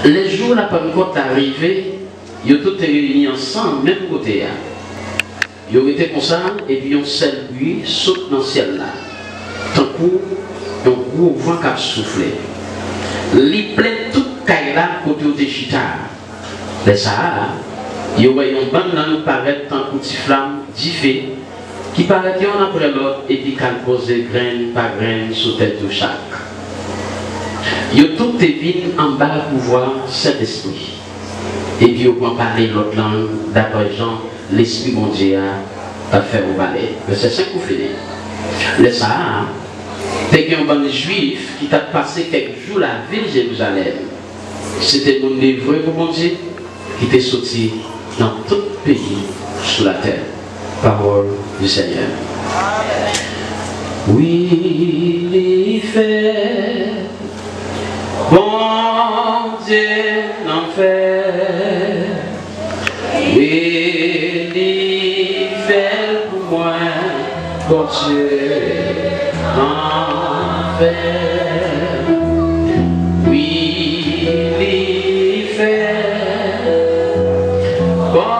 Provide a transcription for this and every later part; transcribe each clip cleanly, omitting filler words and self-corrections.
Les jours la Pentecôte arrivé, ils ont tous réunis ensemble, même côté. Ils ont été comme ça, et puis ils ont seul lui saute dans le ciel là. Tant coup, un gros vent qui a soufflé. Il plaît toute caïla côté de Chita. Les Sahara, ils ont un banc là nous paraît tant que petit flamme, diffé, qui paraît un après l'autre, et puis qu'elle pose graine par graine sous tête de chaque. Ils ont tout été en bas pour voir cet esprit. Et puis, on peut parler l'autre langue, d'après Jean, l'esprit mon Dieu a fait au balai. Verset 5 ou fini. Le Sahara, c'était un bon juif qui t'a passé quelques jours la ville de Jérusalem. C'était mon vrai pour mon Dieu qui était sorti dans tout le pays sous la terre. Parole du Seigneur. Oui, il fait. Bon Dieu l'enfer, oui, il fait pour moi, bon Dieu l'enfer, oui, il fait, bon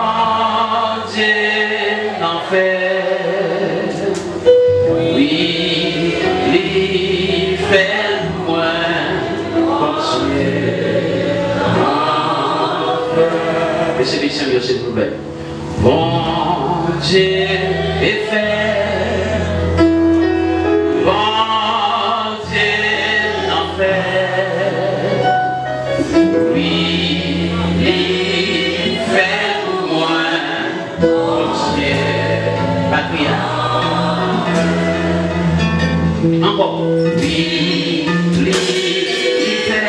Dieu l'enfer, oui, il fait pour moi. Et c'est les Seigneur, s'il vous plaît. Bon Dieu est fait. Bon Dieu en fait. Oui, il fait pour moi. Bon Dieu. Patria. Encore. Oui, il fait.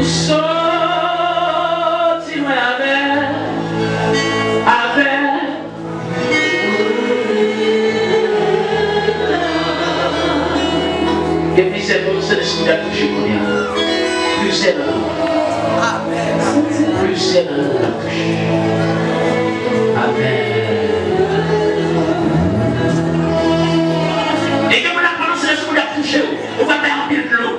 Sorti-moi avec. Et puis c'est bon, c'est l'esprit d'accoucher qu'on y a. Plus c'est là. Plus c'est là. Amen. Et que vous la prononcez l'esprit d'accoucher, on va faire un peu de l'eau.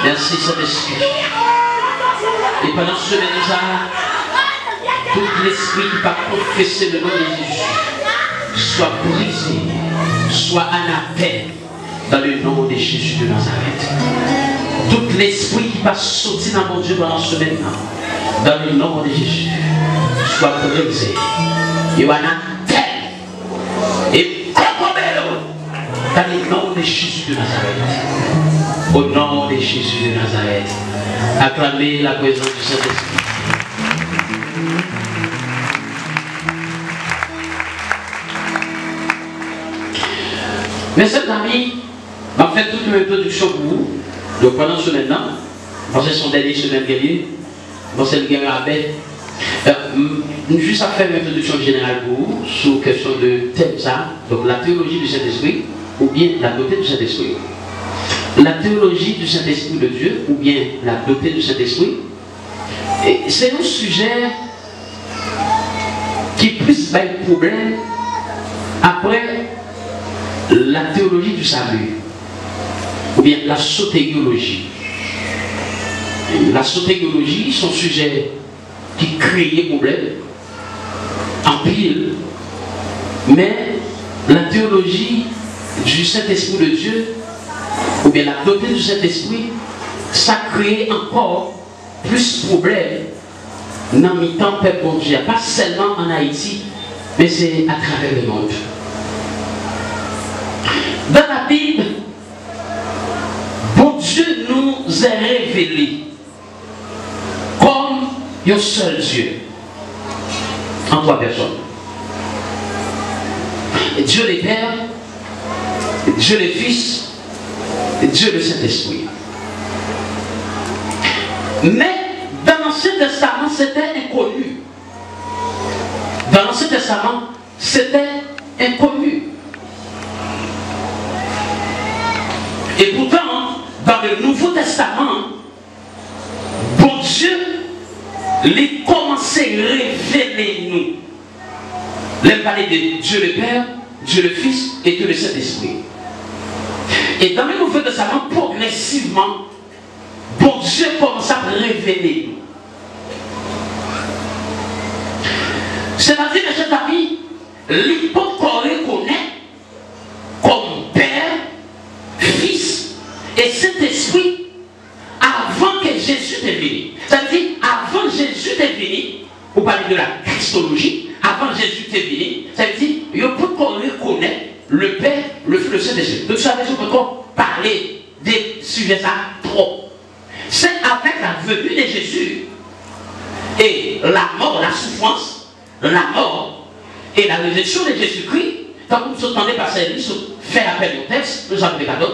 Merci Saint-Esprit. Et pendant ce semaine, tout l'esprit qui va confesser le nom de Jésus soit brisé, soit anathème dans le nom de Jésus de Nazareth. Tout l'esprit qui va sortir dans mon Dieu pendant ce semaine, dans le nom de Jésus, soit brisé. Et anathème. Et dans le nom de Jésus de Nazareth. Au nom de Jésus de Nazareth, acclamez la présence du Saint-Esprit. Mais cet ami, Je vais faire toute une introduction pour vous. Donc pendant ce maintenant, parce que c'est son dernier semaine guerrier, c'est le guerrier abbé. Juste à faire une introduction générale pour vous sur la question de thème ça, donc la théologie du Saint-Esprit ou bien la doctrine du Saint-Esprit. La théologie du Saint-Esprit de Dieu ou bien la doctrine du Saint-Esprit, c'est un sujet qui plus va être problème après la théologie du salut ou bien la sotériologie. La sotériologie, son sujet qui crée problème en pile, mais la théologie du Saint-Esprit de Dieu ou bien la doctrine du Saint-Esprit, ça crée encore plus de problèmes dans le temps peuple bon Dieu, pas seulement en Haïti, mais c'est à travers le monde. Dans la Bible, bon Dieu nous a révélé comme un seul Dieu en trois personnes. Dieu le Père, Dieu le Fils, Dieu le Saint-Esprit. Mais dans l'Ancien Testament, c'était inconnu. Dans l'Ancien Testament, c'était inconnu. Et pourtant, dans le Nouveau Testament, bon Dieu, il commence à révéler nous. Il parlait de Dieu le Père, Dieu le Fils et Dieu le Saint-Esprit. Et dans le Nouveau Testament, progressivement, bon Dieu commence à révéler nous. C'est-à-dire, mes chers amis, l'hypothèse qu'on reconnaît comme Père, Fils et Saint-Esprit avant que Jésus est venu. C'est-à-dire, avant Jésus est venu, vous parlez de la Christologie, avant Jésus est venu, c'est-à-dire, il faut qu'on reconnaisse le Père, le Fils, le Saint-Esprit. Donc, vous savez, je peux encore parler des sujets ça trop. C'est avec la venue de Jésus et la mort, la souffrance, la mort et la résurrection de Jésus-Christ, quand vous entendez passer faire appel au texte, nous avons des cadeaux.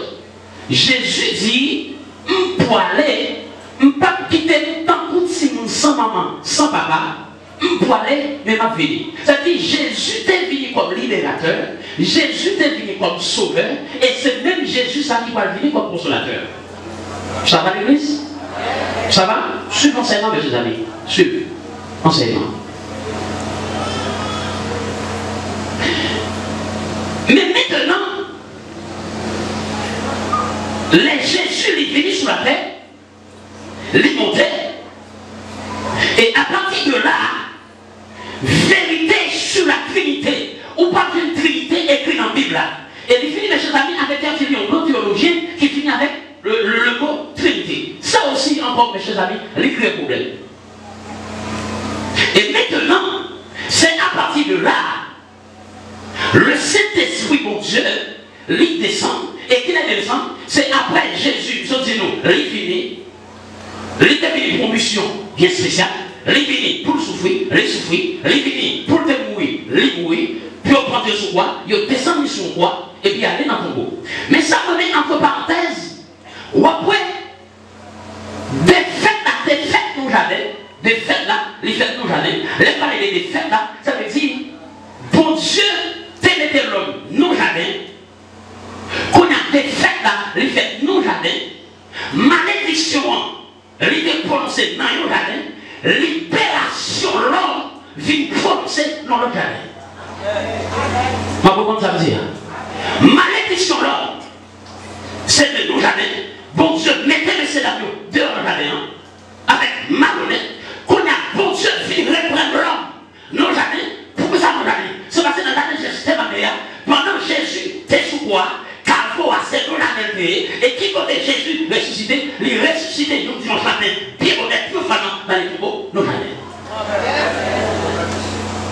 Jésus dit, je peux aller, je ne peux pas quitter tant que si nous sans maman, sans papa, je peux aller, mais ma vie. C'est-à-dire, Jésus est venu comme libérateur, Jésus est venu comme sauveur, et c'est même Jésus ça qui va venir comme consolateur. Ça va l'église? Ça va? Suivez l'enseignement, mes amis. Suivez. Enseignement. Mais maintenant, les Jésus est venu sur la terre, les montait, et à partir de là, vérité sur la Trinité, ou pas une Trinité écrite dans la Bible là. Et il finit, mes chers amis, avec un autre théologien qui finit avec le mot Trinité. Ça aussi, encore, mes chers amis, l'écrit un problème. Et maintenant, c'est à partir de là, le Saint-Esprit, mon Dieu, il descend. Et qu'il est descend, c'est après Jésus, nous disons, il finit. Il est venu pour une mission bien spéciale. Il est venu pour souffrir, il est venu pour te mourir, il mourir. Puis on prend sur quoi, il descend sur quoi, et puis aller dans le tombeau. Mais ça me met entre parenthèses, ou après, des fêtes là, des fêtes nous jamais, des fêtes là, les fêtes nous jamais, les parler des fêtes là, ça veut dire, bon Dieu, t'es l'homme, nous jamais, qu'on a des fêtes là, les fêtes nous jamais, malédiction, les prononcées dans nous jamais, libération l'homme, vient prononcer dans le jamais. Je ne sais pas ça veut dire. Malédiction l'homme, c'est de nous jamais. Bon Dieu, mettez le scénario dehors de jardin, avec malhonnête, qu'on a bon Dieu fini reprendre l'homme. Non jamais. Pourquoi ça nous jamais? C'est parce que dans l'année Jésus, pendant Jésus, t'es sous quoi? Carrefour à cette année, et qui connaît Jésus ressuscité, il ressuscité le dimanche matin, bien honnête, plus fanant dans les tombeaux, non jamais.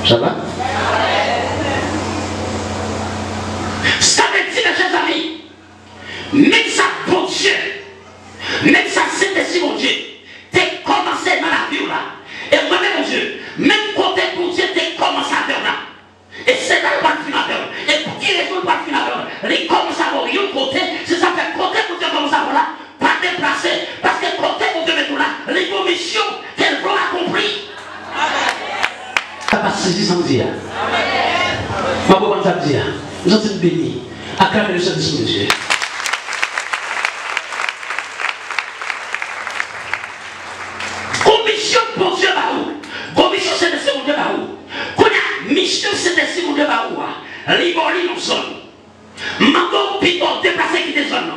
Ça va? Ça veut dire, mes chers amis, même ça, bon Dieu, même ça, c'est mon Dieu, t'es commencé dans la vie là. Et moi-même, mon Dieu, même côté bon Dieu, t'es commencé à faire là. Et c'est là le pas de finir à faire. Et pour qui raison le pas de finir à faire? Les commencent à avoir un côté, c'est ça fait Merci samedi. Ma bonne samedi. Nous sommes bénis. Acclamez le Saint-Esprit de Dieu. Commission pour Dieu Barou. Commission c'est des secondes Barou. Qu'on a mission c'est des secondes Barou. Liboli nous sommes. Mango Pico déplacé qui des zones.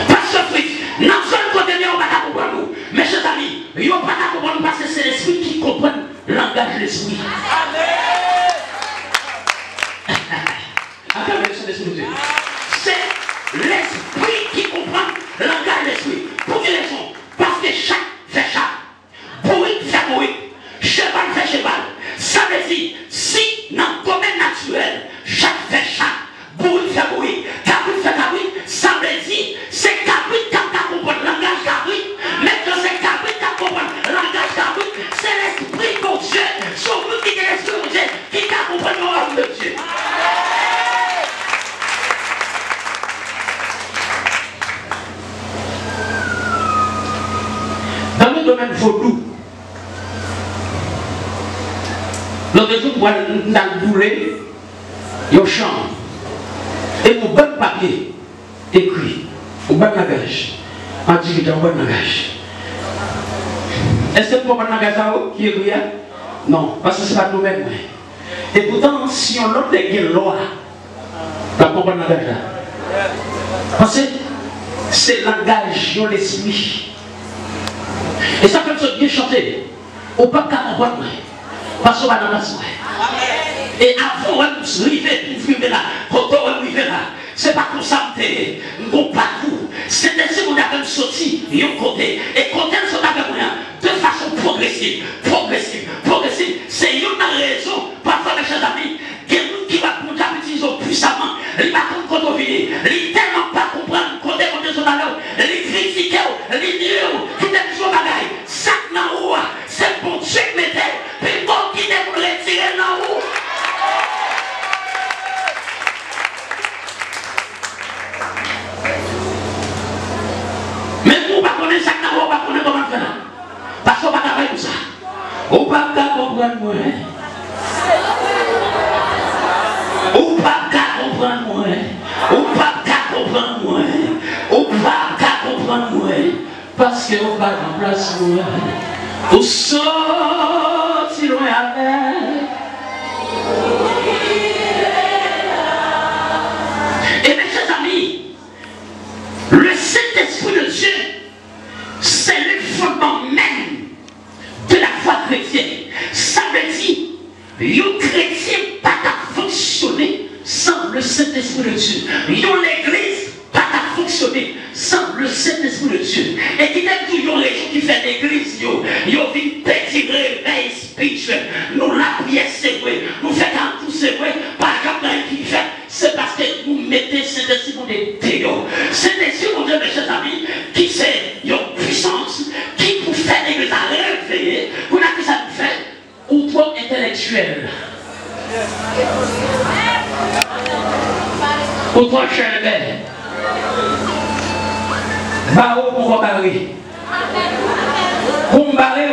Pasteur Fritz, dans zone côté on va pas comprendre nous. Mes chers amis, ils ne vont pas comprendre parce que c'est l'esprit qui comprend le langage de l'esprit. C'est l'esprit qui comprend le langage de l'esprit. Pour quelle raison? Parce que chaque fait chaque. Bruit fait bruit. Cheval fait cheval. Ça veut dire, si dans le domaine naturel, chaque fait chaque. Bruit fait bruit. Cabrit fait cabrit. Ça veut dire, c'est cabrit qui comprend le langage cabrit. Mais quand c'est cabrit qui comprend le langage cabrit, c'est l'esprit de Dieu. Son but qui est l'esprit de Dieu qui comprend l'ordre de Dieu. Dans le domaine vaudou, l'autre jour, moi, dans le boulet, il y a un champ. Et mon bon papier écrit, mon bon langage, en dit un bon langage. Est-ce que c'est mon bon langage qui est écrit? Non, parce que ce n'est pas nous-mêmes. Et pourtant, si on l'autre est une loi, dans mon bon langage là. Parce que c'est le langage de l'esprit. Et ça fait que bien chanter. Au pas qu'à comprendre. Parce qu'on va dans la soirée. Et avant, on va nous arriver, pour vivre là. Quand on va vivre là. C'est pas comme ça, mon parcours. C'est des secondes à même sorti, et on côté. Et quand elles sont avec moi, de façon progressive. C'est une raison, parfois, mes chers amis, il y a des gens qui vont utiliser puissamment. Ils ne vont pas comprendre, ils ne tellement pas comprendre, quand ils sont là, ils critiquent, ils nuent, qui ne sont pas là. Ça, c'est pour Dieu qui mettait, puis bon, qui ne vous retirer dans haut. Mais vous ne connaissez pas ça, vous ne connaissez pas comment faire. Parce qu'on ne va pas faire ça. On ne va pas comprendre moi. On ne va pas comprendre moi. On ne va pas comprendre moi. On ne va pas comprendre moi. Parce qu'on va remplacer moi. On sort si loin avec. Et mes chers amis, le Saint-Esprit de Dieu, c'est le fondement même de la foi chrétienne. Ça veut dire, le chrétien n'a pas à fonctionner sans le Saint-Esprit de Dieu. L'église n'a pas à fonctionner sans le Saint-Esprit de Dieu. Et qui est toujours les gens qui font l'église, ils ont une petite réveil spirituel. Nous la prière, c'est vrai. Nous faisons tout, c'est vrai. Par exemple, qui fait, c'est parce que vous mettez Saint-Esprit pour des théos. Saint-Esprit, mon Dieu, mes chers amis, qui c'est une puissance, qui vous fait l'église à réveiller. Vous n'avez que ça vous fait, ou trop intellectuel. Ou trop cher, Barreau pour barrer. Pour barrer,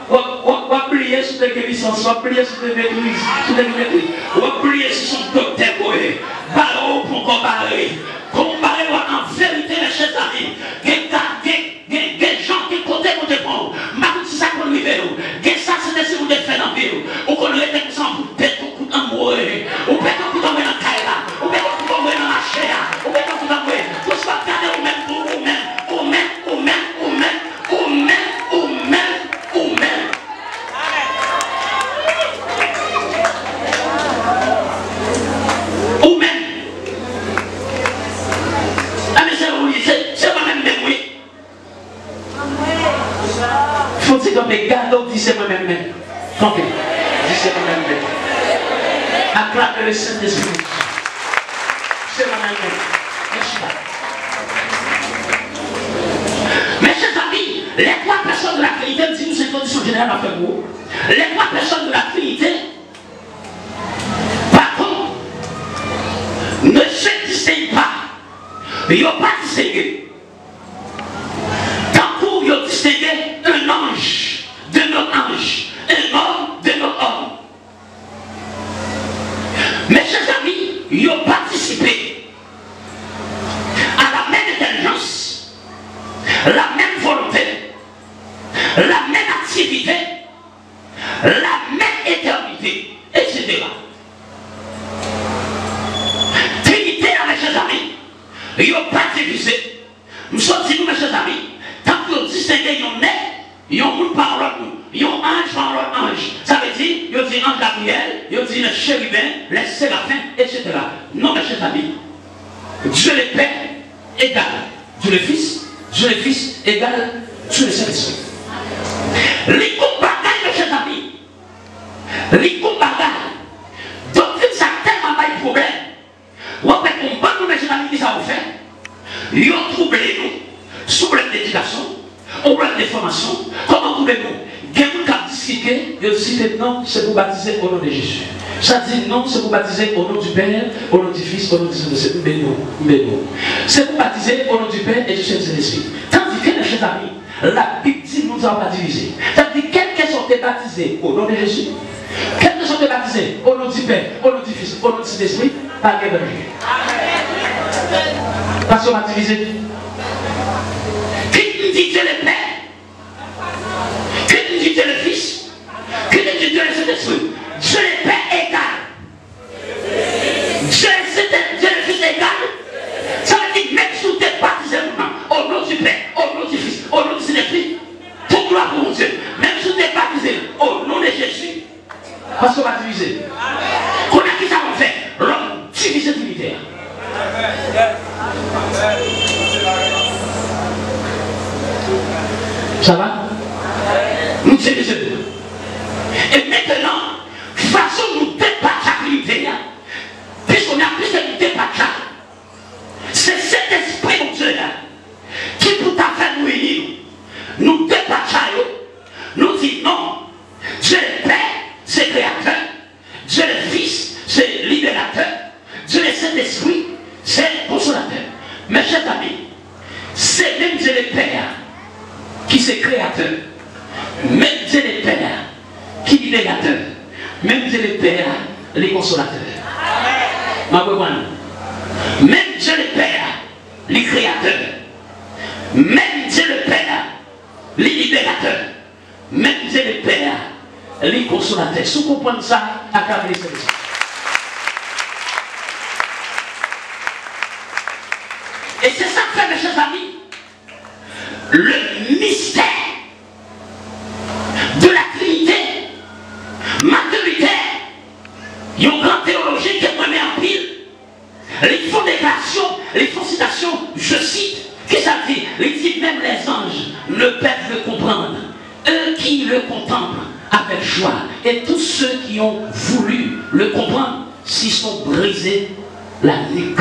on va plier sur les licences, on va plier sur les maîtrises, on va plier sur son docteur. Barreau pour barrer. Pour barrer, en vérité, mes chers amis, des gens qui côté pour te prendre, même si ça qu'on lui fait, ça c'est des secondes de faire dans la vie, ou qu'on le répète sans pour pète un coup d'amour, ou pète un coup d'amour dans la caille, ou pète un coup d'amour dans la chair, ou pète un coup d'amour, tout ça va garder au même pour vous-même. Mais garde, dis c'est moi-même. Quand dis c'est moi-même. Acclame le Saint-Esprit. C'est moi-même. Mes chers amis, les trois personnes de la Trinité, dis-nous cette condition générale après vous. Les trois personnes de la Trinité, par contre, ne se distinguent pas. Ils n'ont pas distingué. Tant qu'ils ont distingué, Mes chers amis, ils ont participé à la même intelligence, la même volonté, la même activité, la même éternité, etc. Trinité, mes chers amis, ils n'ont pas divisé. Nous sommes dit, nous, mes chers amis, tant que nous distinguons, ils ont une parole, ils ont ange par l'autre ange. Ça veut dire, ils ont dit ange Gabriel, ils ont dit le chérubin, les séraphins, etc. Non, mes chers amis, Dieu le Père égale Dieu le Fils égale Dieu le Saint-Esprit. Les combats, mes chers amis, les combats, doctrine, ça a tellement pas de problème. Ou après, combat, nous, mes chers amis, qui ça vous fait? Ils ont troublé nous, sous problème d'éducation, au problème de formation. Comment trouvez-nous? Quelqu'un qui a discuté, il dit non, c'est pour baptiser au nom de Jésus. Ça dit non, c'est pour baptiser au nom du Père, au nom du Fils, au nom du Saint-Esprit. Mais non. C'est pour baptiser au nom du Père et du Saint-Esprit. Tandis que, mes chers amis, la Bible dit nous n'avons pas divisé. C'est-à-dire, quelqu'un sont baptisés au nom de Jésus, quelqu'un sont baptisés au nom du Père, au nom du Fils, au nom du Saint-Esprit, par quel danger? Parce qu'on va diviser. Qui nous dit Dieu le Père? Qui nous dit Dieu le Fils? Qui nous dit Dieu le Saint-Esprit? Dieu le Père égal. Dieu le Fils égal. Ça veut dire même si tu es baptisé au nom du Père, au nom du Fils, au nom du Saint-Esprit, pour gloire pour mon Dieu. Même si tu es baptisé au nom de Jésus, parce qu'on va diviser. Qu'on a qui ça va faire? L'homme divisé trinitaire. Ça va? Nous divisons. Et maintenant, façon nous débattre chaque unité, puisqu'on a plus de débattre chaque, c'est cet esprit de Dieu là qui pour ta faire nous unir, nous débattre, nous dit non, Dieu le Père, c'est créateur, Dieu le Fils, c'est libérateur, Dieu le Saint-Esprit, c'est consolateur. Mes chers amis, c'est même Dieu le Père qui c'est créateur, même Dieu le Père qui est libérateur, même Dieu le Père, les consolateurs. Même Dieu le Père, les créateurs, même Dieu le Père, les libérateurs, même Dieu le Père, les consolateurs. Si vous comprenez ça, acclamez ça. Et c'est ça que fait, mes chers amis, le mystère de la Trinité maturitaire. Il y a un grand théologien qui est premier en pile. Les font déclarations, les font citations, je cite, qui ça dit? Il dit même les anges ne peuvent le comprendre. Eux qui le contemplent avec joie. Et tous ceux qui ont voulu le comprendre, s'y sont brisés la nuque.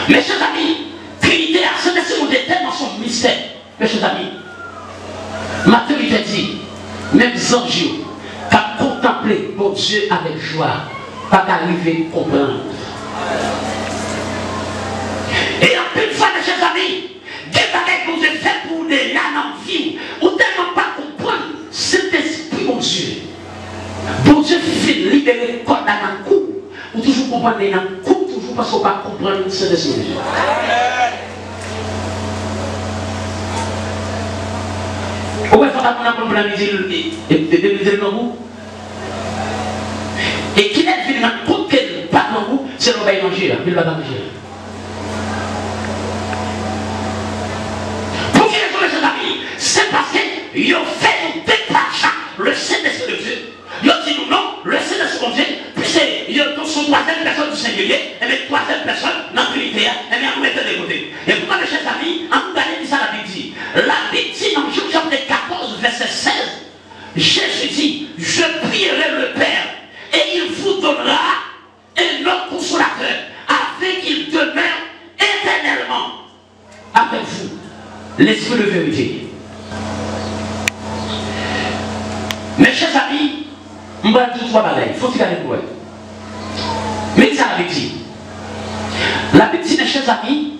Mes chers amis, Trinité, c'est tellement son mystère. Mes chers amis, maturité dit, même les anges qui ont contemplé mon Dieu avec joie, pas d'arriver à comprendre. Et en plus de fois, mes chers amis, des bagages que vous avez fait pour des l'âme en vie, ou tellement pas comprendre cet esprit, mon Dieu. Bon Dieu fait libérer le corps dans un coup, ou toujours comprendre dans un coup, toujours parce qu'on ne peut pas comprendre cet esprit. Pourquoi il faut apprendre la musique et dans vous? Et qui est venu dans tout quel pas dans vous, c'est le bail manger là, il va manger. Pour qui les gens amis, c'est parce qu'ils ont fait nous détacher le Saint-Esprit de Dieu. Ils ont dit nous non, le Saint-Esprit de Dieu, puis dans son troisième personne du singulier, et bien troisième personne dans l'unité, et bien on met de côté. Et pourquoi mes chers amis, en nous regardant ça la Bible dit, la Bible dit dans Jean chapitre 14, verset 16, Jésus dit, je prierai le Père, et il vous donnera un autre consolateur, afin qu'il demeure éternellement avec vous, l'esprit de vérité. Mes chers amis, on va dire trois bagailles, il faut tirer avec moi. Mais ça la Bible dit. La Bible dit, mes chers amis,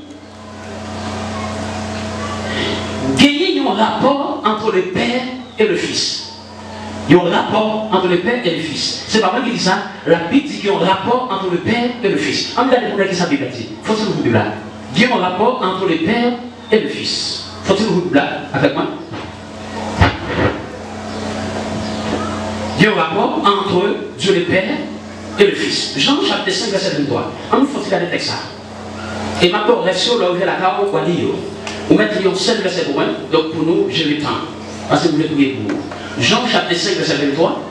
gagner un rapport entre le Père et le Fils. Il y a un rapport entre le Père et le Fils. C'est pas moi qui dis ça. La Bible dit qu'il y a un rapport entre le Père et le Fils. On regarde pour qui ça Bible dit. Faut-il vous dire là? Il y a un rapport entre le Père et le Fils. Faut-il vous dire là avec moi? Il y a un rapport entre Dieu le Père et le Fils. Jean chapitre 5, verset 23. On nous faut regarder le texte ça. Et maintenant, reste sur là où la carte, on va lire. On met un seul verset pour moi. Donc pour nous, j'ai le temps. Parce que vous voulez prier pour vous. Jean chapitre 5, verset 23.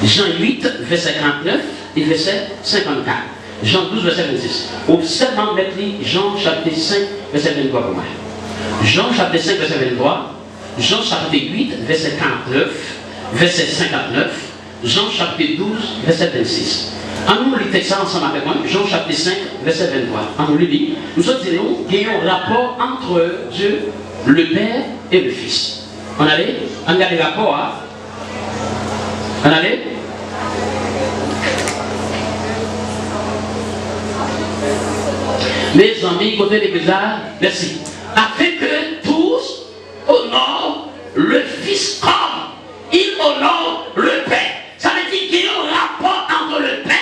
Jean 8, verset 49 et verset 54. Jean 12, verset 26. Ou seulement mettre Jean chapitre 5, verset 23 pour moi. Jean chapitre 5, verset 23. Jean chapitre 8, verset 49, verset 59. Jean chapitre 12, verset 26. On nous lit ça ensemble avec moi. Jean chapitre 5, verset 23. On nous lit. Nous sommes dit qu'il y a un rapport entre Dieu, le Père et le Fils. On allait, on regarde les rapports. Hein? On allait. Mes amis, côté l'église là, merci. Afin que tous honorent le Fils comme il honore le Père. Ça veut dire qu'il y a un rapport entre le Père.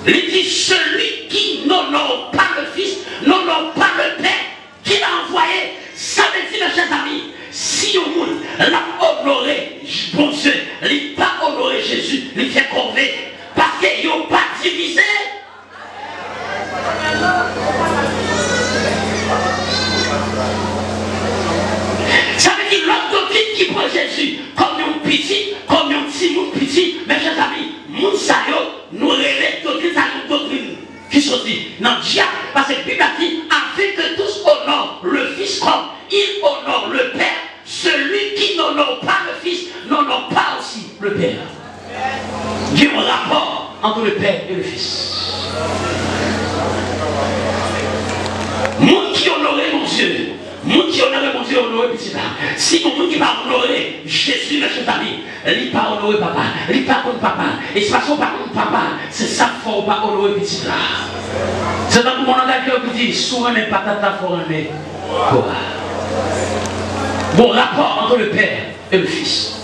Il dit celui qui n'honore pas le Fils, n'honore pas le Père, qui l'a envoyé. Ça veut dire, mes chers amis, si au monde l'a honoré, bon Dieu, il n'a pas honoré Jésus, il fait corvée, parce qu'ils n'ont pas divisé. Ça veut dire l'autre doctrine qui prend Jésus comme un petit, comme un petit monde petit, mes chers amis, moun sa yo, nous relève doctrine, ça une doctrine qui sortit dans le diable, parce que la Bible a dit, afin que tous honorent le Fils comme il honore le Père. Celui qui n'honore pas le Fils n'honore pas aussi le Père. Il y a un rapport entre le Père et le Fils. Monde qui honorait mon Dieu, monde qui honorait mon Dieu, honorait petit là. Si mon monde qui va honorer Jésus, mes chers amis, il n'est pas honoré papa, il n'est pas contre papa. Et c'est parce qu'on pas contre papa, c'est ça qu'il faut pas honorer petit là. C'est dans mon langage qui dit, souvent mes patatas faut aimer. Bon rapport entre le Père et le Fils.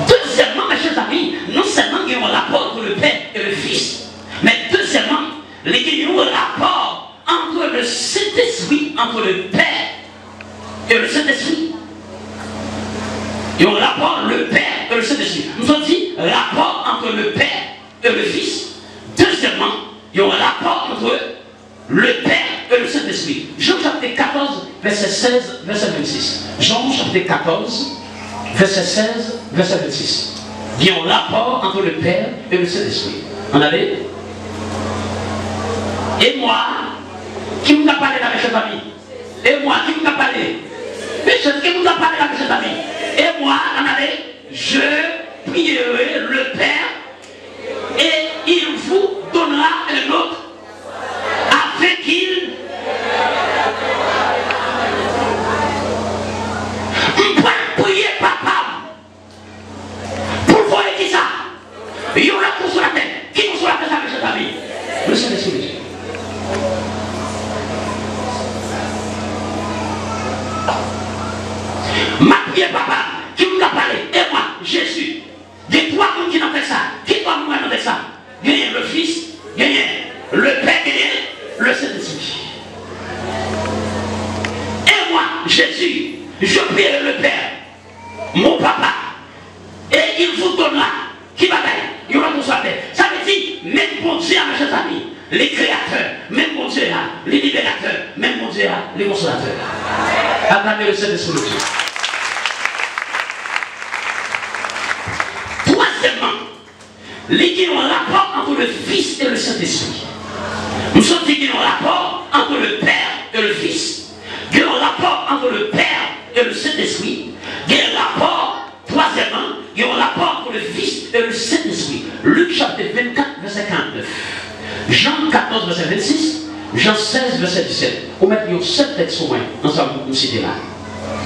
Deuxièmement, mes chers amis, non seulement il y a un rapport entre le Père et le Fis, mais deuxièmement, il y a un rapport entre le Saint-Esprit, entre le Père et le Saint-Esprit. Il y a un rapport, le Père et le Saint-Esprit. Nous avons dit rapport entre le Père et le Fils. Deuxièmement, il y a un rapport entre le Père et le Saint-Esprit. Jean chapitre 14, verset 16, verset 26. Jean chapitre 14, verset 16, verset 26. Il y a un rapport entre le Père et le Saint-Esprit. On allait. Et moi, qui vous a parlé là, mes chers amis? Et moi, qui vous a parlé? Mes chers, qui vous a parlé là, mes chers amis? Et moi, on allait. Je prierai le Père et il vous donnera un autre afin qu'il peut prier papa pour voir qui ça. Il y a un coup sur la tête. Qui vous sur la tête, mes chers amis? Le Saint-Esprit. Ma prière papa, qui vous a parlé? Et moi, Jésus. Il y a trois personnes qui n'ont fait ça. Qui doit nous faire ça? Il y a le Fils, il y a le Père, il y a le Saint-Esprit. Et moi, Jésus, je prierai le Père, mon papa, et il vous donnera. Qui va gagner? Il y aura pour sa tête. Ça veut dire, même mon Dieu, mes chers amis, les créateurs, même mon Dieu, les libérateurs, même mon Dieu, les consolateurs. Acclamez le Saint-Esprit de Dieu. Troisièmement, il y a un rapport entre le Fils et le Saint-Esprit. Nous sommes dit qu'il y a un rapport entre le Père et le Fils. Il y a un rapport entre le Père et le Saint-Esprit. Il y a un rapport, troisièmement, il y a un rapport entre le Fils et le Saint-Esprit. Luc chapitre 24, verset 49. Jean 14, verset 26. Jean 16, verset 17. On met 7 textes au moins, ensemble, nous citer là.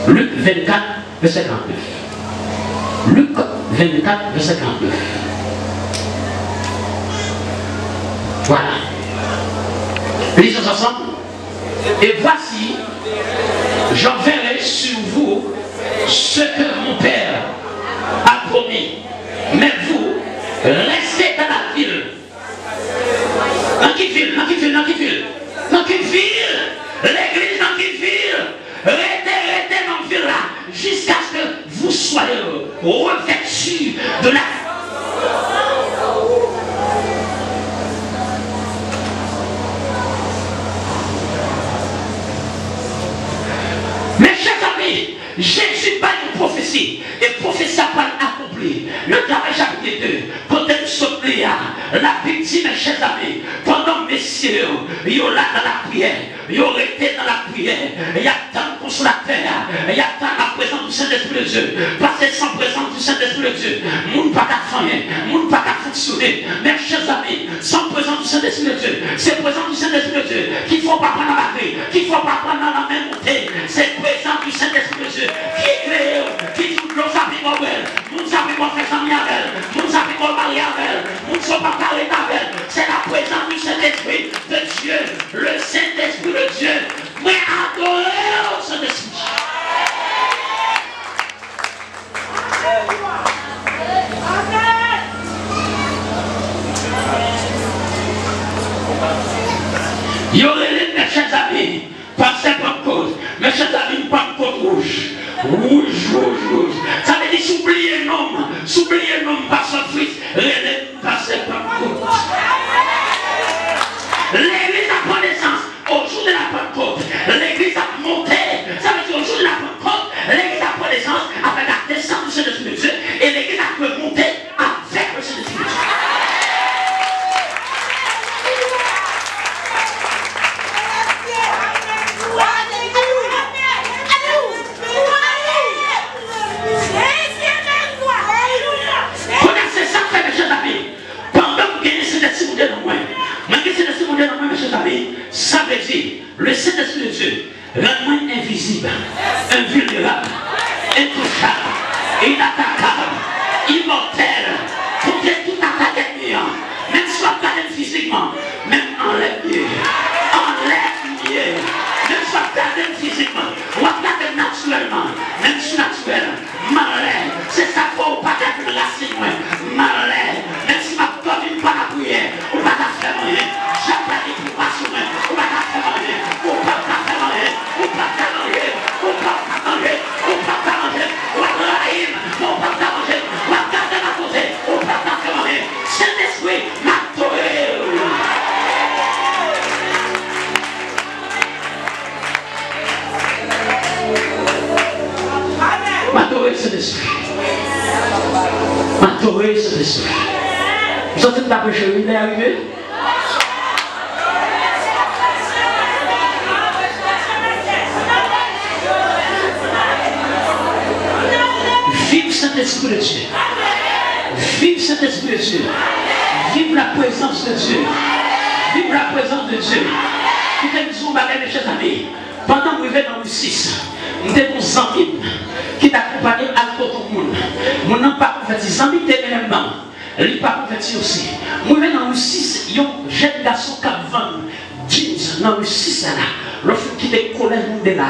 Luc 24, verset 49. Luc 24, verset 49. Voilà. Lisons ensemble. Et voici, j'enverrai sur vous ce que mon Père a promis dormir. Mais vous, restez dans la ville. Dans qui ville? Dans qui ville? Dans qui ville? Dans qui ville? L'église dans qui ville? Restez dans la ville là, jusqu'à ce que vous soyez revêtus de la... Mes chers amis, Jésus parle une prophétie. Et prophétie parle accompli. Le travail chapitre 2. Quand elle saute la Bible dit, mes chers amis, pendant messieurs, ils sont là dans la prière. Ils ont été dans la prière. Il y a tant de consolateur. Il y a tant la présence du Saint-Esprit de Dieu. Parce que sans présence du Saint-Esprit de Dieu, le monde pas qu'à faire, le monde pas qu'à fonctionner. Mes chers amis, sans présence du Saint-Esprit de Dieu, c'est présence du Saint-Esprit de Dieu qu'il ne faut pas prendre dans la vie, qu'il ne faut pas prendre dans la même montée. C'est présence du Saint-Esprit de Dieu qui est créé, qui nous a fait Noël, nous a fait faire amis avec elle, nous a fait marier avec elle, nous ne sommes pas parlés avec elle. C'est la présence du Saint-Esprit de Dieu, le Saint-Esprit de Dieu. Mais adorez au Saint-Esprit. Il y aurait les mes chers amis, par cette Pentecôte, mes chers amis, une Pentecôte rouge. Rouge. Ça veut dire s'oublier le nom par son fils, par cette Pentecôte. L'église a pris naissance au jour de la Pentecôte. L'église a monté. Ça veut dire au jour de la Pentecôte, l'église a pris naissance avec la naissance du Saint-Esprit de Dieu. Et l'église a pu monter avec le Saint-Esprit de Dieu. Connaissez ça, mes chers amis. Pendant que vous gagnez cet esprit de moi, mes chers amis, ça veut dire le Saint-Esprit de Dieu rend-moi invisible, invulnérable, intouchable, inattaquable, immortel, pour que tout attaque ennemi, même soit gardé physiquement, même enlève-mieux, même soit gardé physiquement, ou gardé naturellement, même surnaturel, malais, c'est ça pour pas gardé la racine, malais, même si ma commune pas la prière, ou pas la faire rien, j'appelle les coupations, ou pas la faire rien, ou pas la faire rien, ou pas la faire rien, ou pas la faire rien, ou pas la faire rien, ou pas la faire rien, ou pas la faire rien, ou pas garder la côté, ou pas la faire rien, Saint-Esprit, m'adorez. M'adorez Saint-Esprit. M'adorez Saint-Esprit. Vous sentez que la péché est arrivé? Vive Saint-Esprit de Dieu. Vive Saint-Esprit de Dieu. Vive la présence de Dieu. Vive la présence de Dieu. Qui te disons, mes chers amis, pendant que vous vivez dans le 6, nous avons des amis qui t'accompagnent à tout le monde. Nous n'avons pas prophétisé. Les amis qui étaient même ils n'ont pas prophétisé aussi. Nous vivons dans le 6, il y a un jeune garçon qui a vendu jeans dans le 6 là. L'autre qui était collé Mandela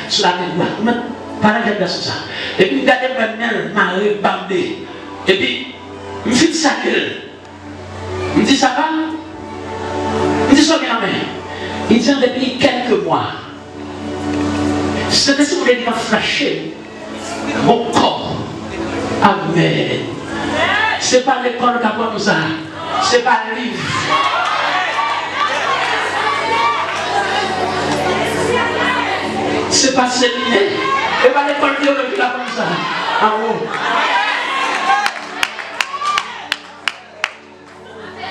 sur la main droite. Nous parlons de garçon ça. Et puis, nous regardons maintenant, marée, bandé. Et puis, je me dis ça gueule. Je me dis ça va? Je me dis ça bien la main. Il dit depuis quelques mois. C'était ce que vous voulez dire flasher mon corps. Amen. Ce n'est pas l'école qui apprend nous ça. Ce n'est pas le livre. Ce n'est pas séminaire. Ce n'est pas l'école théologique qui apprend nous ça. En haut.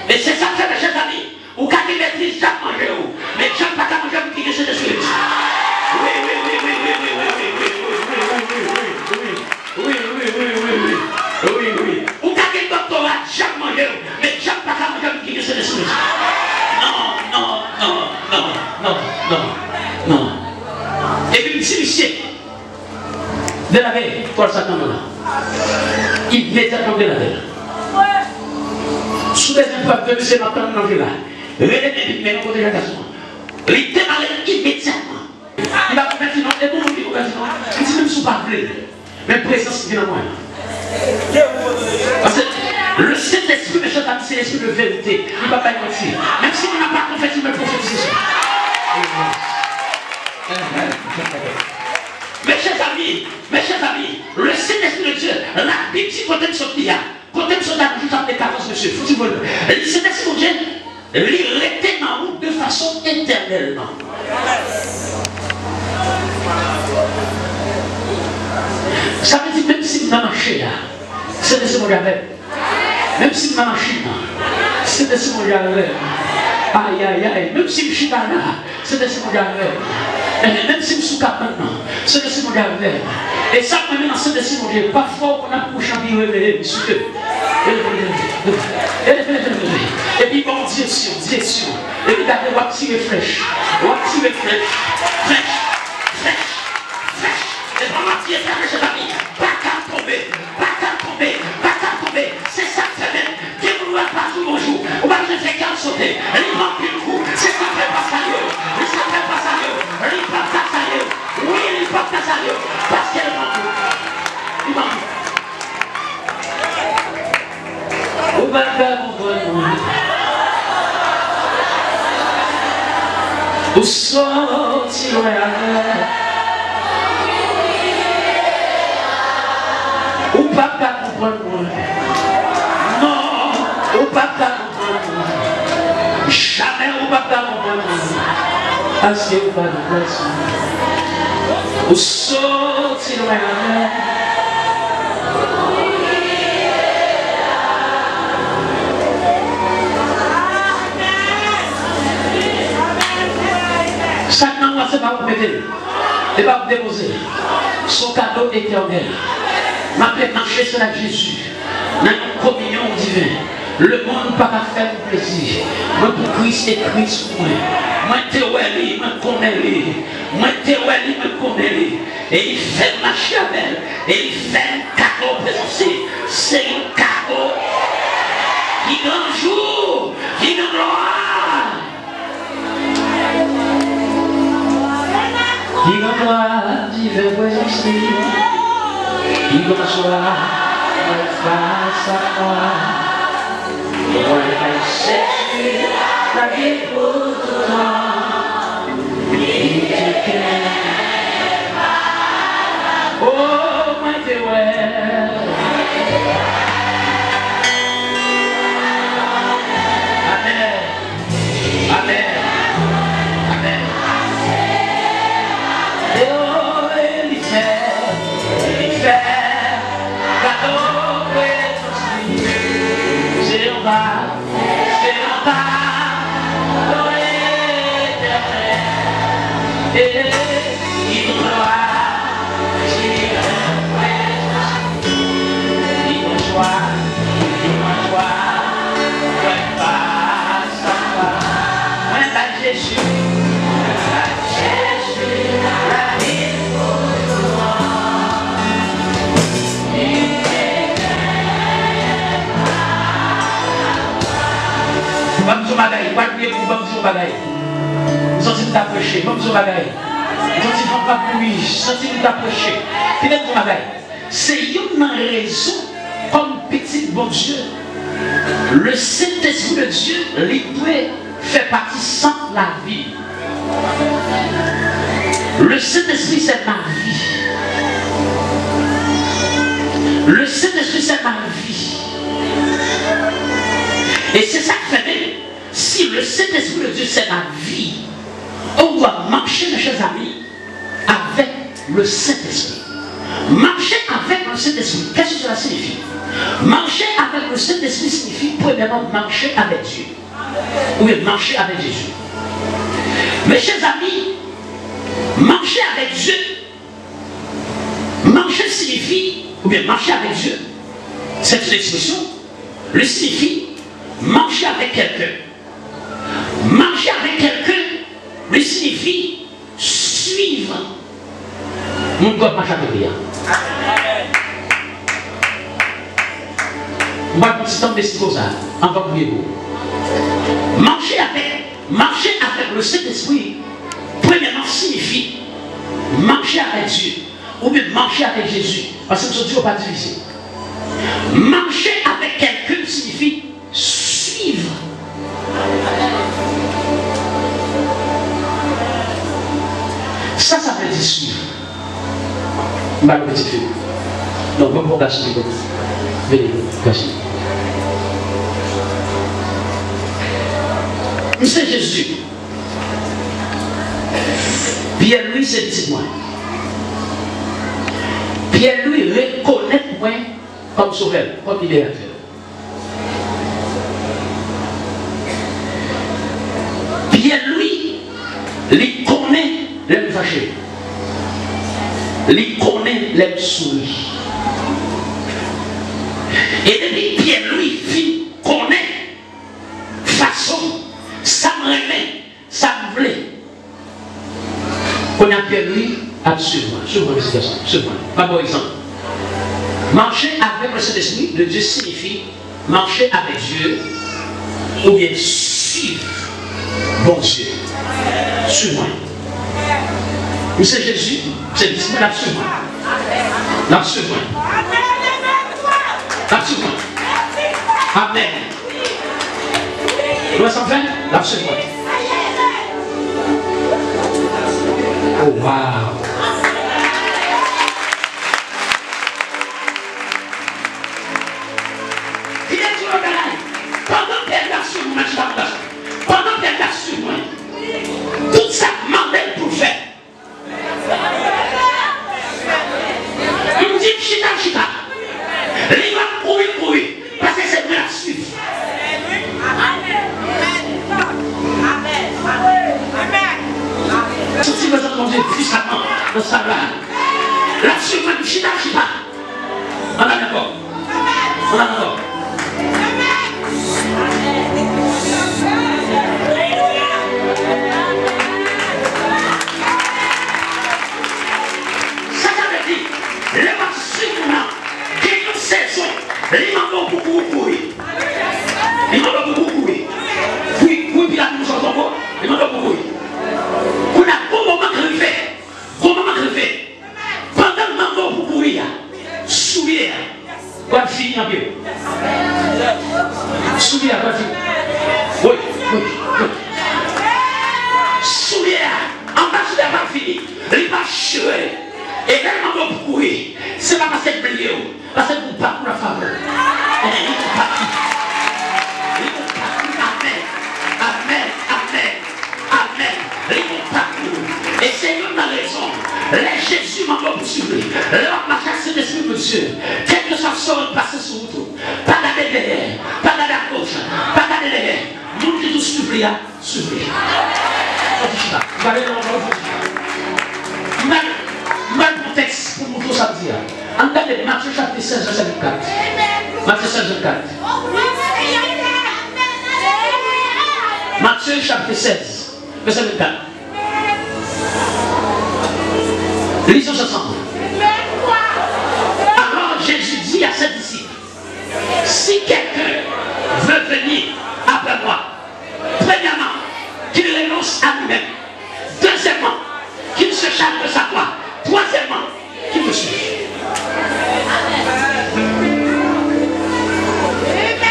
Mais c'est ça que fait mes chers amis. Ou quand il maîtrise chaque manger, mais chaque pas qu'à manger, vous qui c'est de suite. Oui. Ou quand il doctorat, chaque manger, mais chaque pas qu'à manger, vous qui c'est de suite. Non. Et puis, si monsieur, de la veille, pour ça, immédiatement de la veille. Sous les épreuves de monsieur Martin Nangela, relève mais côté de la garçon. Il démarre immédiatement. Il va faire sinon, et pour nous dire, il dit même sous pas blé. Mais présence vient à moi. Parce que le Saint-Esprit, mes chers amis, c'est l'esprit de vérité. Il ne va pas mentir. Même si on n'a pas prophétisé, il me prophétise. Mes chers amis, le Saint-Esprit de Dieu, la Bible dit quand elle sortit, quand elle sortit dans le chapitre 14, monsieur, faut-il voir. Le Saint-Esprit de Dieu, il était en route de façon éternellement. Ça veut dire même si vous marchez là, c'est de ce qu'on avait. Même si vous marchez là, c'est de ce qu'on avait. Aïe aïe aïe, même si vous suis là, c'est de ce qu'on avait. Même si vous suis là maintenant, c'est de ce qu'on avait. Et ça, maintenant, c'est de ce qu'on avait. Parfois, on a pour changer, monsieur. Et puis, bon, direction. Et puis, d'ailleurs, on va tirer fraîche. Et on va tirer fraîche, mes amis. Pas qu'à tomber. C'est ça que ça fait. Qui vous voit pas tout bonjour. On va se faire qu'à sauter. Il manque une coup. C'est ça fait pas sérieux. Il porte à sérieux. Oui, il porte à sérieux. Parce qu'elle manque. Il manque. On va faire mon bonheur. Où sortir ou papa comprendre. Non, ou papa comprendre. Jamais ou papa comprendre. Parce que vous pas de place. Où sortir chaque mois, c'est pas vous mettre, c'est pas vous déposer. Son cadeau éternel. Ma paix marcher sur la Jésus. Dans une communion divine. Le monde pas faire plaisir. Moi pour Christ et Christ pour moi. Moi théorie, moi connais lui. Moi théorie, moi connais lui. Et il fait marcher avec elle. Et il fait un cadeau présenté. C'est un cadeau qui grand jour, qui grand gloire. Qui grand gloire, divin ici. Qui grand soir, face à moi. Moi, je cherche la vie pour tout le temps. Il te quitte. Oh, moi, t'es ouais. Amen. Oh, il fait cadeau c'est en bas, dans l'éternel. Et il doit, Jésus, la vie pour toi. Vamos au bagaille, pas oublier pour vamos au bagaille. Nous sommes t'approcher, vamos au bagaille. Nous sommes pas pluie, nous sommes t'approcher. Puis vamos au bagaille. C'est une raison comme petit bon Dieu. Le Saint-Esprit de Dieu, lui, fait partie sans la vie. Le Saint-Esprit, c'est ma vie. Le Saint-Esprit, c'est ma vie. Et c'est ça que fait, si le Saint-Esprit de Dieu, c'est ma vie, on doit marcher, mes chers amis, avec le Saint-Esprit. Marcher avec le Saint-Esprit, qu'est-ce que cela signifie? Marcher avec le Saint-Esprit signifie, premièrement, marcher avec Dieu. Oui, marcher avec Jésus. Mes chers amis, marcher avec Dieu, marcher signifie, ou bien marcher avec Dieu, c'est une expression, le signifie marcher avec quelqu'un. Marcher avec quelqu'un, le signifie suivre. Mon God marche avec rien. On va continuer de ce ça, en va prier vous. Marcher avec le Saint-Esprit, premièrement, signifie marcher avec Dieu, ou bien marcher avec Jésus. Parce que ce Dieu n'est pas difficile. Marcher avec quelqu'un signifie suivre. Ça veut dire suivre. Ma petite fille. Non, pas pour gâcher. Venez, gâcher. C'est Jésus. Pierre-Louis, c'est petit moi. Pierre-Louis reconnaît moi comme sauveur, comme libérateur. Pierre-Louis, il connaît les fâchés. Il connaît les souris. Et depuis Pierre-Louis connaît façon, ça me remet, ça me voulait. Qu'on a Pierre-Louis, absolument, absolument, pas bon exemple. Marcher avec le Saint-Esprit de Dieu signifie marcher avec Dieu ou bien suivre bon Dieu. Suis-moi. Vous c'est Jésus, c'est l'Esprit absolument. Absolument. Absolument. Amen. Vous s'en faire? Absolument. Oh wow. Pendant qu'elle a su moi, tout ça demandait pour faire. Il me dit chita. Il va courir, parce que c'est moi à suivre. Si vous entendez puissamment dans ça là, la suivre, chita. On a d'accord. Il m'a beaucoup courir. Puis là, nous sommes encore. Il m'a beaucoup courir. On a un moment crevé. Pendant le moment pour courir, souillé, quoi de finir en pied. Souillé, quoi de finir. Oui. Souillé, en bas, je n'ai pas fini. Il va chier. Et là, il m'a beaucoup courir. C'est pas parce que c'est plié. Parce que vous ne parlez pas pour la faveur. Amen. Et c'est une raison. Les Jésus m'a pas poursuivi. Leur marche à cet esprit de Dieu. Quel que soit le passé sur vous. Pas d'aller derrière. Pas d'aller à gauche. Pas d'aller derrière. Nous qui nous suivons. Vous allez dans le mal contexte pour nous samedi. En cas de Matthieu chapitre 16, verset 24. Matthieu 16, 24. Matthieu chapitre 16, verset 24. Lisons ensemble. Alors Jésus dit à ses disciples, si quelqu'un veut venir après moi, premièrement, qu'il renonce à lui-même. Deuxièmement, qu'il se charge de sa croix. Troisièmement, qu'il me suive.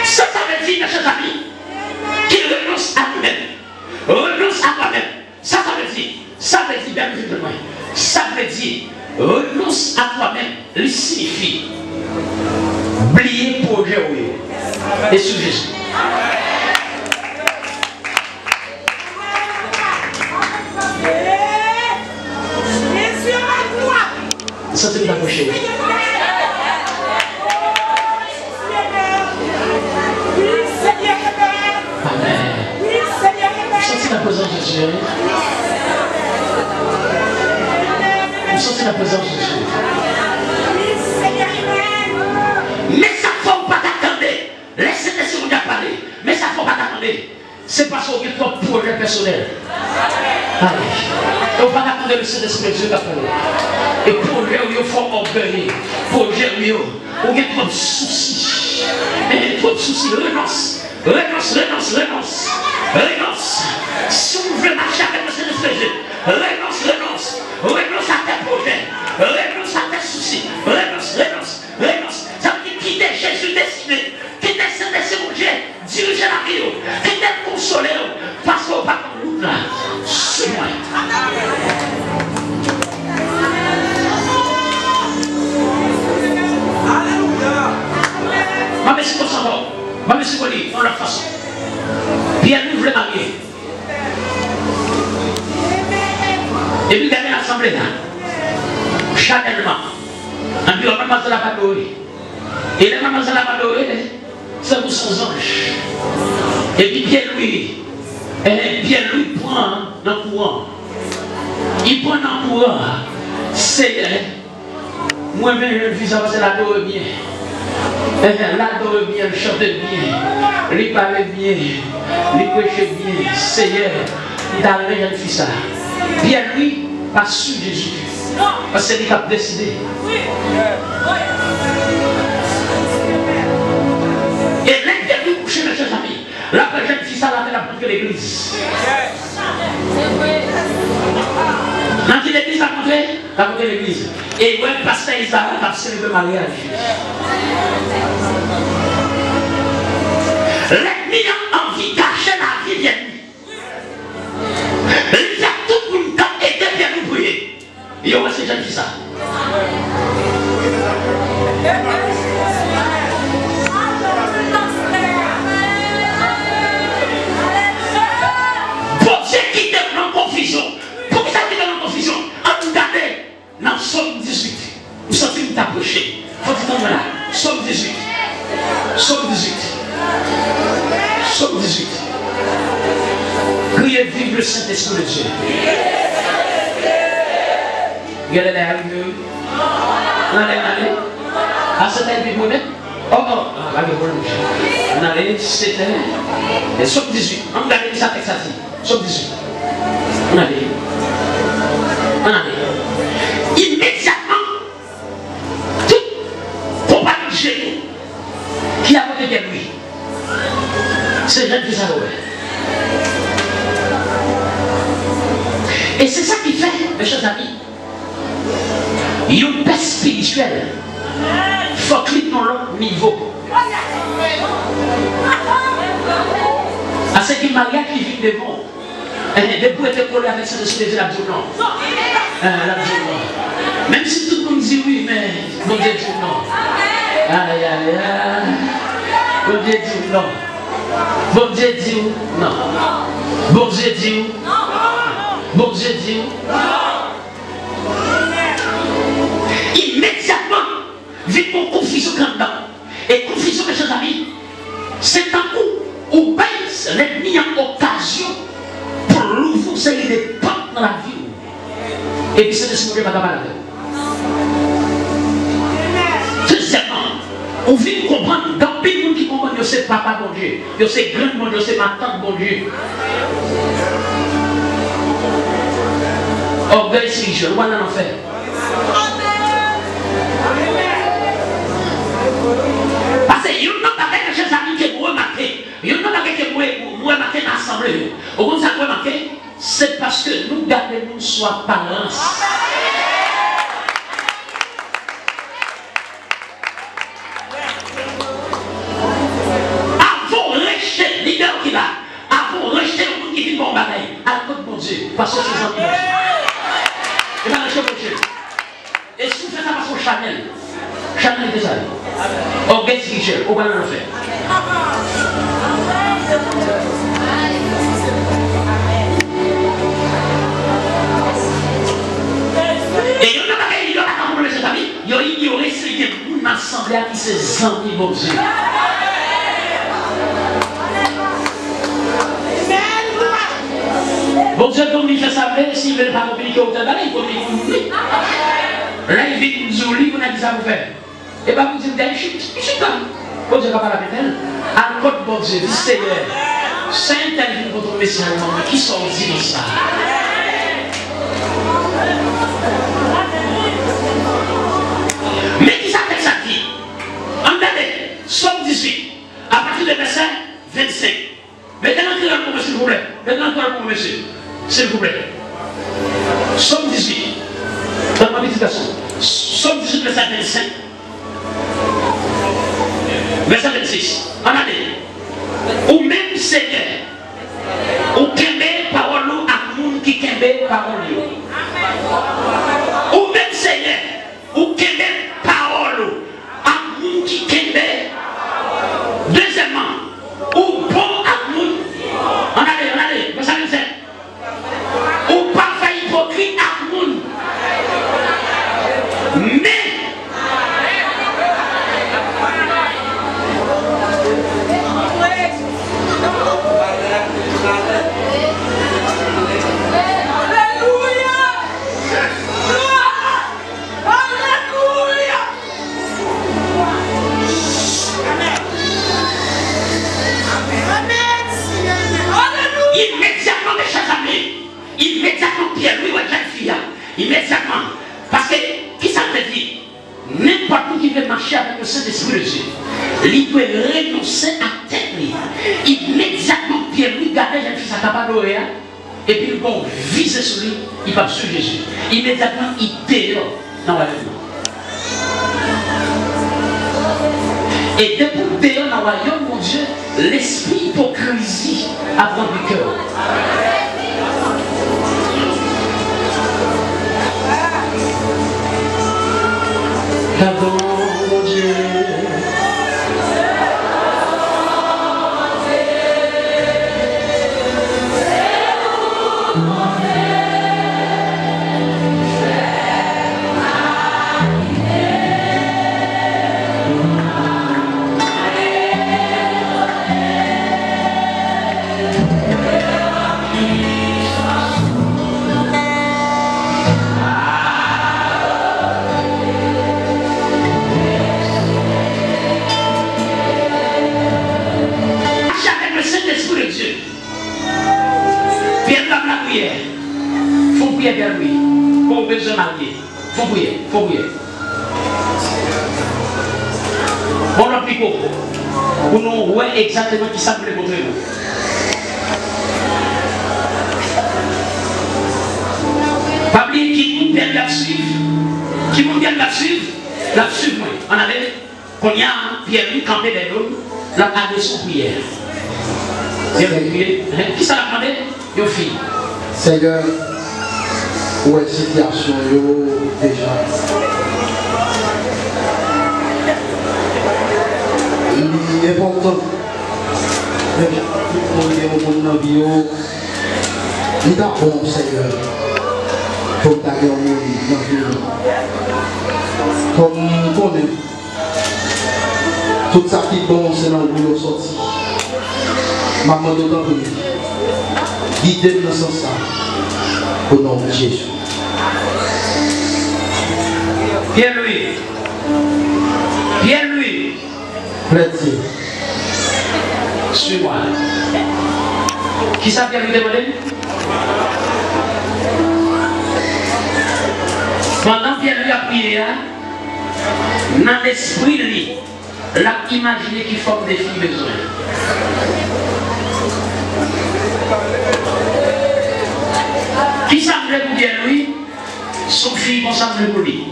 Ça veut dire, mes chers amis, qu'il renonce à lui-même. Renonce à toi-même. Ça veut dire, bien évidemment, ça veut dire, renonce à toi-même, il signifie oublier projet et sur Jésus. Ça c'est d'approcher. Amen. Sentez la présence de Dieu. Vous sentez la présence de Dieu. Mais ça ne faut pas t'attendre. Laissez-les sur vous parler. Mais ça ne faut pas t'attendre. C'est parce qu'on a ton projet personnel. Allez. On ne va pas attendre le Saint-Esprit de Dieu d'après. Et projet où il faut orgueil. Projet où il y a trop de soucis. Trop de soucis. Renonce. Si on veut marcher avec le Saint-Esprit de Dieu, renonce à tes projets. Renonce à tes soucis. Renonce. Ça veut dire quitter Jésus. Pierre-Louis voulait marier. Et puis il y avait l'assemblée là. Charnellement. Et puis on maman la padouée. Et la maman la padouée, c'est pour son ange. Et puis Pierre-Louis prend dans le courant. Il prend dans le courant. C'est moi-même, je vis ça parce que l'adore bien. L'adore bien, il chante bien. Il parle bien. Il prêche bien. Seigneur, il a rien fait ça. Pierre-Louis, pas su Jésus. Parce que c'est lui qui a décidé. Et l'interview couché, mes chers amis, la jeune fille, ça l'a fait la prendre l'église. Dans quelle église a montré? La montré l'église. Et ouais, le pasteur Isaac a célébré le mariage. L'ennemi a envie de cacher la vie de l'ennemi. Il y a tout le monde qui était bien nous prier. Et on va se dire ça. Pour ceux qui étaient en confusion, pour qui ça qui était en confusion, en tout cas, dans Somme 18, vous sentez que vous t'approchez. Faut que vous là. Somme 18. Somme 18. Somme 18. Criez vive le Saint-Esprit de Dieu. Regardez les arrivées. Allez. Ah, c'était le moment. Oh, allez, c'était. Somme 18. On regarde ça texte ça. Somme 18. On allait. Immédiatement, tout compagnie de génie qui a voté de lui, c'est jeune qui s'avouait. Et c'est ça qui fait, mes chers amis, une paix spirituelle. Il faut cliquer dans l'autre niveau. À ce qui mariage qui vit des bons. Des pour être collé avec cette espèce de la Dieu non. Même si tout le monde dit oui, mais bon Dieu dit non. Aïe. Bon Dieu dit non. Bon Dieu dit non. Bon Dieu dit non. Bon Dieu dit non. Immédiatement, vite mon confusion quand et confusion, mes chers amis, c'est un coup où baisse l'ennemi en occasion pour l'ouvrir des portes dans la vie. Et puis c'est de ce que je ne vais pas parler. Deuxièmement, on vient comprendre, dans les gens qui comprennent que c'est papa bon Dieu, que c'est grand bon Dieu, c'est ma tante bon Dieu. Orgueil spirituel, on va en faire. Parce que il y a pas de choses qui vous remarquez. Il y a pas de choses qui vous remarquez dans l'assemblée. Au moins, ça vous remarquez, c'est parce que nous gardons nous soit parents. Avant de rejeter le leader qui va, avant de rejeter le monde qui vit bon bagaille, à la côte de mon Dieu, parce que c'est ça qui va. Et bien, rejeter mon Dieu. Et si vous faites ça parce que Chanel était ça. Orgueil spirituel, on va le faire. Et il y a il y a ignoré ce qui est une assemblée qui s'est amis, mon Dieu. Bon Dieu, comme il fait ça, s'il ne veut pas communiquer autant d'années, il communique pour nous. Là, il vit une jolie, on a dit ça vous faire. Et bien, vous dites, je suis pas. Bon Dieu, pas la pétale. À côté, bon Dieu, Seigneur, Saint-Élie, votre Messie, qui sont dit dans ça. Mais qui s'appelle ça qui? Regardez, Somme 18, à partir du verset 25. Maintenant, qui est pour s'il vous plaît? Maintenant, qui est pour monsieur? S'il vous plaît. Somme 18. Dans ma méditation. Somme 18, verset 25. Verset 26. Regardez. Ou même Seigneur, ou kembe parole à moun qui kembe parole. Ou même Seigneur, ou kembe parole à moun qui kembe. Deuxièmement, ou bon à moun Pierre-Louis ou jeune fille, immédiatement. Parce que, qui ça veut dire? N'importe qui veut marcher avec le Saint-Esprit de Dieu, il peut renoncer à tête. Immédiatement, Pierre-Louis gardait jeune fille, ça capable de et puis il va viser sur lui, il va sur Jésus. Immédiatement, il dehors dans l'enlèvement. Et depuis dehors dans le royaume, mon Dieu, l'esprit hypocrisie avant du cœur. Pardon, mon Dieu. Faut prier bien lui. Pour besoin marié. Faut prier. Faut prier. Bon, l'appliquons. Pour nous voir exactement qui ça voulait montrer nous. Pas oublier qui nous vient la suivre. Qui nous vient la suivre. La suivre. On avait, qu'on y a Pierre-Louis campé des l'homme, la garde son prière. Qui ça l'a demandé? Yo fille. Seigneur, où est la situation déjà? Il est important. Il est bon, Seigneur, pour ta guerre dans la vie. Comme on connaît, tout ça qui est bon, c'est dans le boulot sorti. Maman d'autant plus. Guidez dans ce sens au nom de Jésus. Pierre-Louis. Pierre-Louis. Plaisir. Suis-moi. Qui ça Pierre-Louis demandé? Pendant Pierre-Louis a prié, dans l'esprit de lui, il a imaginé qu'il forme des filles besoin. Qui s'appelait pour Pierre-Louis? Son fille, qu'on s'appelait pour lui.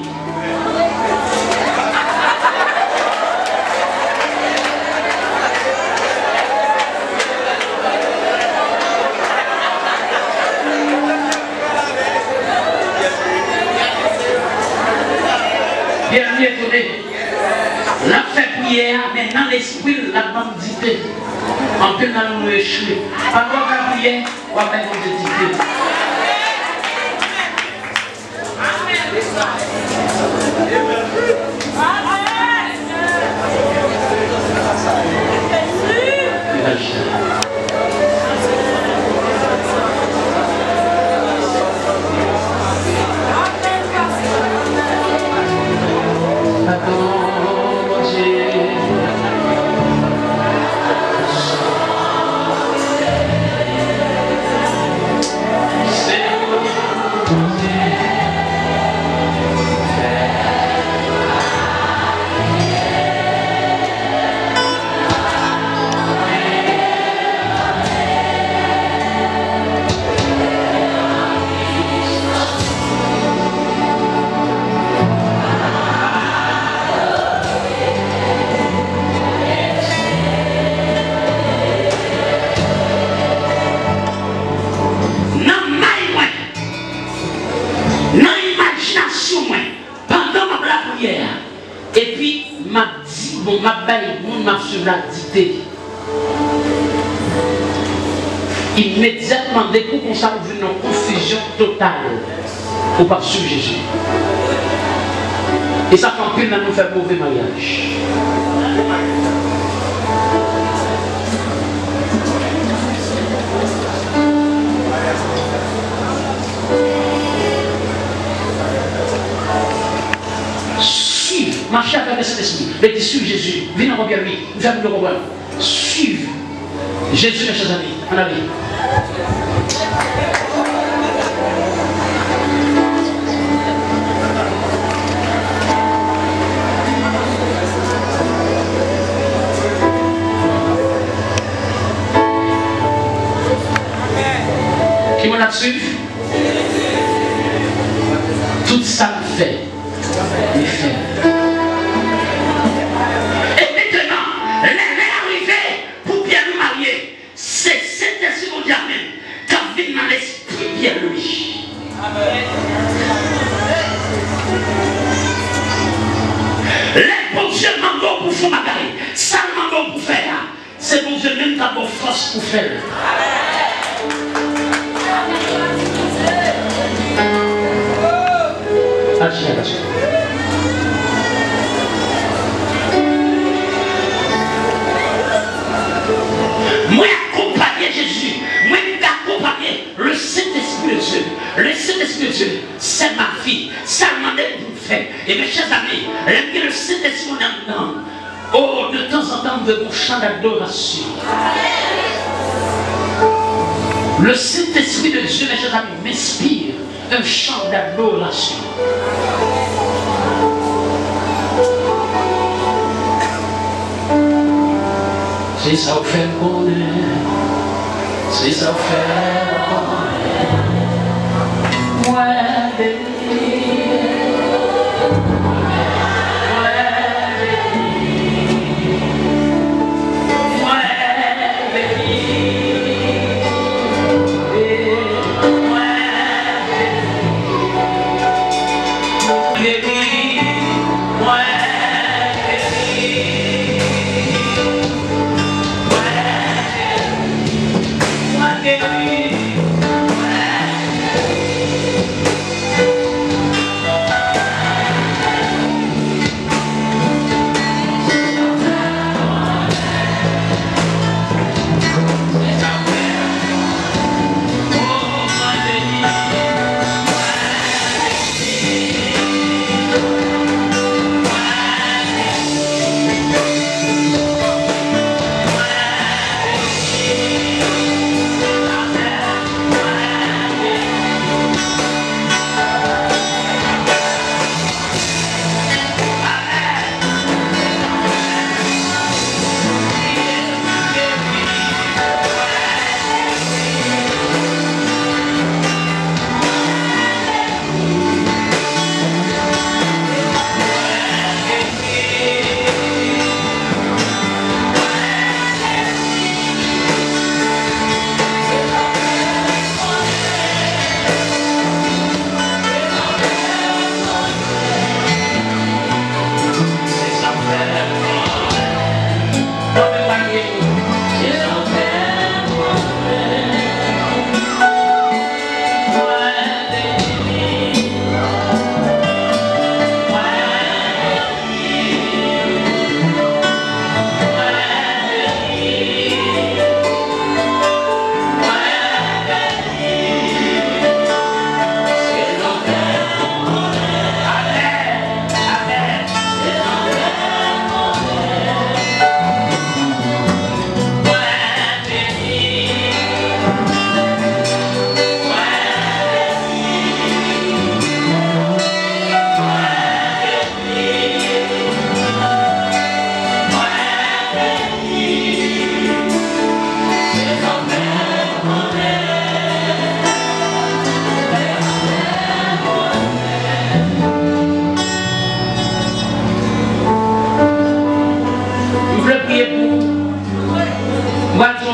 Pierre-Louis est tourné. La fait prière, mais dans l'esprit, la bandité. En plus, nous avons échoué. Pendant la prière, on va mettre une bandité. Et puis, m'a dit, bon, m'a baillé, m'a sur la dictée. Immédiatement, dès qu'on s'est vu une confusion totale au pas sur Jésus. Et ça fait un peu de nous faire mauvais mariage. Marchez avec cet esprit. Mais dis suivre Jésus. Venez en bien lui. Nous allons le comprendre. Suivre Jésus, mes chers amis. En avis. Qui m'en a suivi? Tout ça me fait. Il fait. Et maintenant, l'année arrivée pour bien nous marier, c'est Saint-Esprit mon Dieu même qui vient dans l'esprit bien lui. Les bons Dieu m'en pour faire magaler, ça m'en pour faire. C'est bon Dieu même qui a bonne force pour faire. Moi accompagner Jésus, moi accompagner le Saint-Esprit de Dieu. Le Saint-Esprit de Dieu, c'est ma vie, ça m'a demandé pour faire. Et mes chers amis, le Saint-Esprit est dedans. Oh, de temps en temps, de mon chant d'adoration. Le Saint-Esprit de Dieu, mes chers amis, m'inspire un chant d'adoration. C'est ça au fait qu'on est. C'est ça au fait qu'on est. Moi,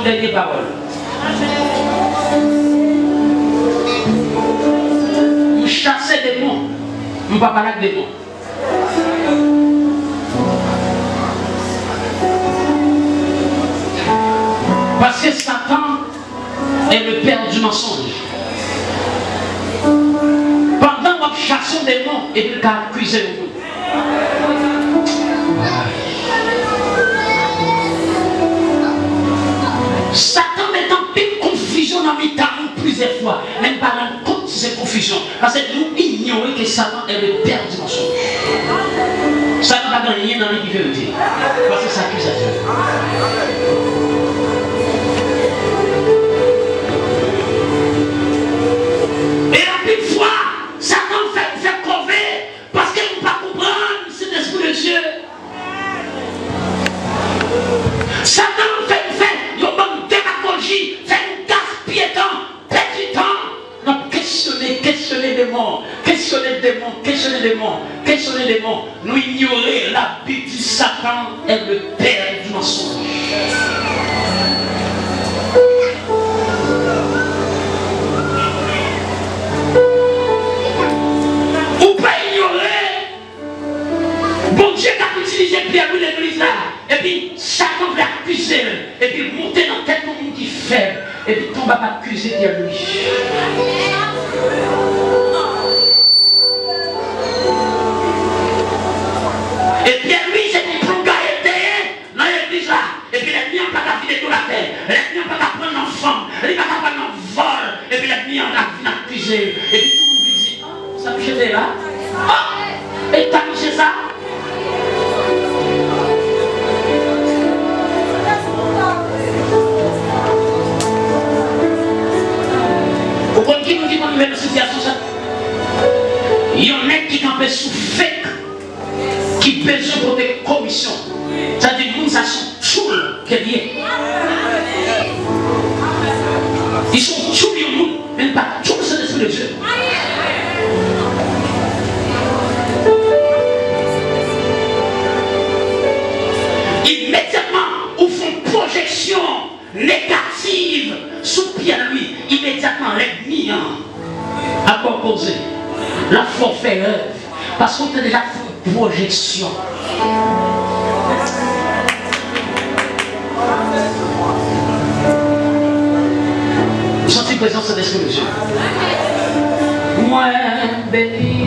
Des paroles. Vous chassez des mots. Vous ne parlez pas des mots. Parce que Satan est le père du mensonge. Pendant que vous chassez des mots, il peut accuser vous. Satan met en pleine confusion dans mes talons plusieurs fois, même pas rendre compte de ces confusions. Parce que nous ignorons que Satan est le père du mensonge. Satan n'a rien dans les vérités. Parce que c'est accusation. Et la plus fois, Satan fait crever parce qu'il ne peut pas comprendre cet esprit de Dieu. Satan fait une bonne démagogie, fait une gaspille de temps, perd du temps. démons, questionner les démons, questionner les démons, questionner les démons. Nous ignorer la vie du Satan est le père du mensonge. Ou pas ignorer, bon Dieu qui a utilisé Pierre pour l'église là, et puis Satan veut accuser, et puis monter dans la tête de monde qui fait, et puis tombe à accuser Pierre lui. Et Pierre lui, c'est un plan dans l'église là, et puis l'ennemi n'a pas filer toute la terre, l'ennemi n'a pas prendre l'enfant, l'ennemi n'a pas prendre un vol, et puis l'ennemi n'a pas accuser, et puis tout le monde dit, oh, ça peut jeter là, oh, et t'as touché ça? Pourquoi qui nous dit qu'on est dans une situation ça? Il y en a qui campent sous fake, qui pèsent pour des commissions. Ça dit que nous, ça sont tchouls qui est lié. Ils sont tchouls, même pas tchouls, c'est l'esprit de Dieu. Immédiatement, ils font projection négative sous Pierre lui. Immédiatement, l'ennemi a proposé la forfait œuvre. Parce qu'on a déjà fait une projection. Vous sentez la présence de l'Esprit de Dieu? Moi, béni.